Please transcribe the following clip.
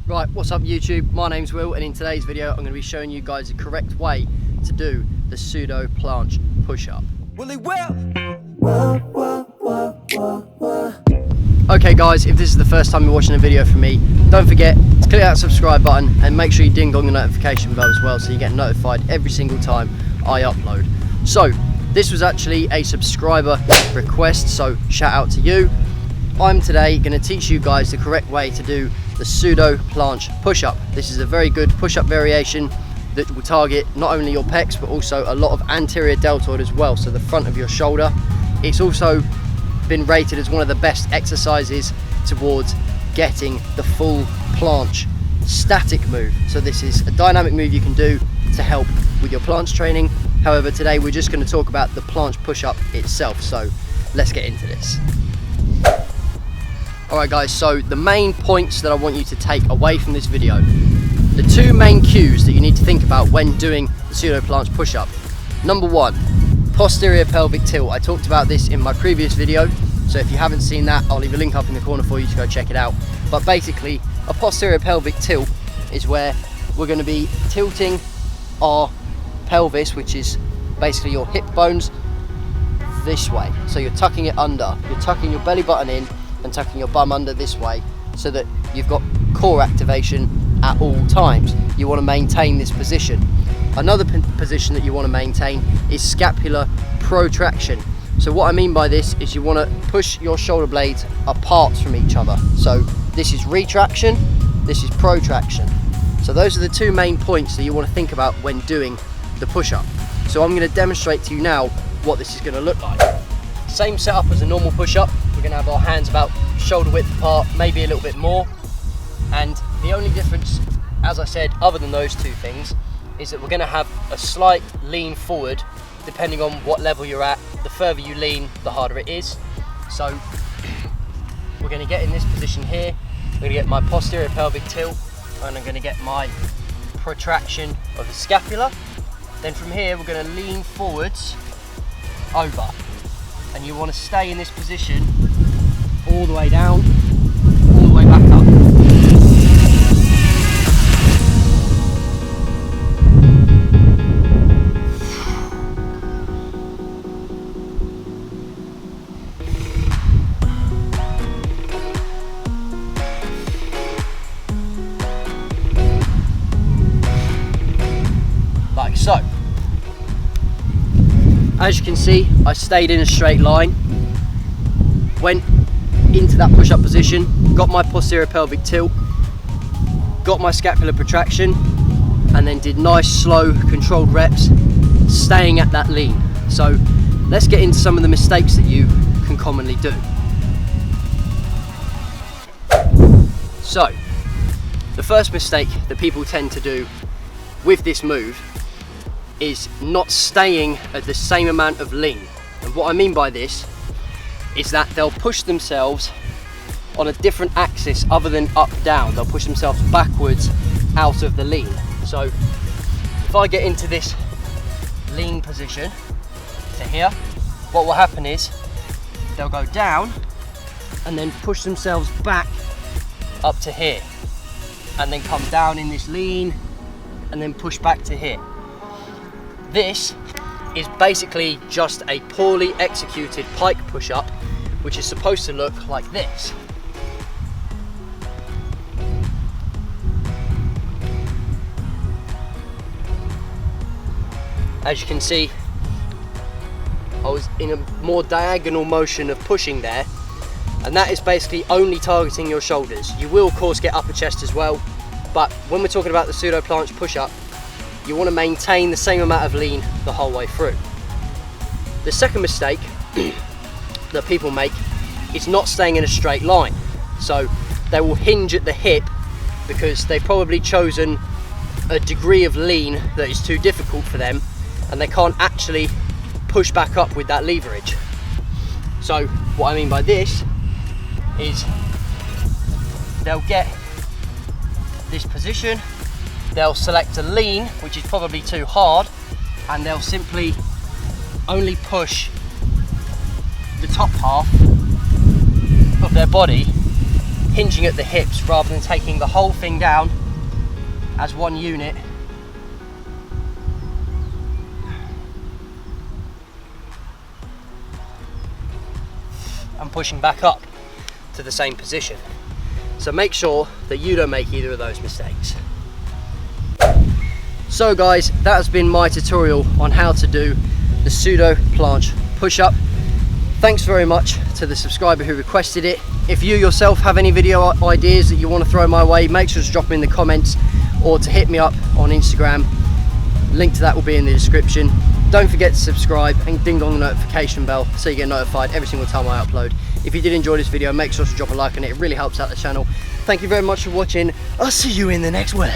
Right, what's up YouTube? My name's Will, and in today's video I'm going to be showing you guys the correct way to do the pseudo planche push-up. Okay guys, if this is the first time you're watching a video from me, don't forget to click that subscribe button and make sure you ding dong the notification bell as well so you get notified every single time I upload. So, this was actually a subscriber request, so shout out to you. I'm today going to teach you guys the correct way to do the pseudo planche push-up. This is a very good push-up variation that will target not only your pecs but also a lot of anterior deltoid as well, so the front of your shoulder. It's also been rated as one of the best exercises towards getting the full planche static move. So this is a dynamic move you can do to help with your planche training. However, today we're just going to talk about the planche push-up itself, so let's get into this. Alright guys, so the main points that I want you to take away from this video, the two main cues that you need to think about when doing the pseudo planche push-up. Number one, posterior pelvic tilt. I talked about this in my previous video, so if you haven't seen that, I'll leave a link up in the corner for you to go check it out. But basically, a posterior pelvic tilt is where we're going to be tilting our pelvis, which is basically your hip bones, this way. So you're tucking it under, you're tucking your belly button in and tucking your bum under this way, so that you've got core activation at all times. You want to maintain this position. Another position that you want to maintain is scapular protraction. So what I mean by this is you want to push your shoulder blades apart from each other. So this is retraction, this is protraction. So those are the two main points that you want to think about when doing the push-up. So I'm going to demonstrate to you now what this is going to look like. Same setup as a normal push-up. We're going to have our hands about shoulder width apart, maybe a little bit more. And the only difference, as I said, other than those two things, is that we're going to have a slight lean forward depending on what level you're at. The further you lean, the harder it is. So we're going to get in this position here. I'm going to get my posterior pelvic tilt, and I'm going to get my protraction of the scapula. Then from here we're going to lean forwards over, and you want to stay in this position all the way down, all the way back up. Like so. As you can see, I stayed in a straight line, went into that push-up position, got my posterior pelvic tilt, got my scapular protraction, and then did nice, slow, controlled reps, staying at that lean. So let's get into some of the mistakes that you can commonly do. So, the first mistake that people tend to do with this move is not staying at the same amount of lean. And what I mean by this is that they'll push themselves on a different axis other than up down. They'll push themselves backwards out of the lean. So if I get into this lean position to here, what will happen is they'll go down and then push themselves back up to here, and then come down in this lean and then push back to here. This is basically just a poorly executed pike push-up, which is supposed to look like this. As you can see, I was in a more diagonal motion of pushing there, and that is basically only targeting your shoulders. You will of course get upper chest as well, but when we're talking about the pseudo planche push-up, you want to maintain the same amount of lean the whole way through. The second mistake that people make is not staying in a straight line. So they will hinge at the hip because they've probably chosen a degree of lean that is too difficult for them, and they can't actually push back up with that leverage. So what I mean by this is they'll get this position, they'll select a lean, which is probably too hard, and they'll simply only push the top half of their body hinging at the hips rather than taking the whole thing down as one unit. And pushing back up to the same position. So make sure that you don't make either of those mistakes. So guys, that has been my tutorial on how to do the pseudo planche push-up. Thanks very much to the subscriber who requested it. If you yourself have any video ideas that you want to throw my way, make sure to drop them in the comments or to hit me up on Instagram. Link to that will be in the description. Don't forget to subscribe and ding on the notification bell so you get notified every single time I upload. If you did enjoy this video, make sure to drop a like on it. It really helps out the channel. Thank you very much for watching. I'll see you in the next one.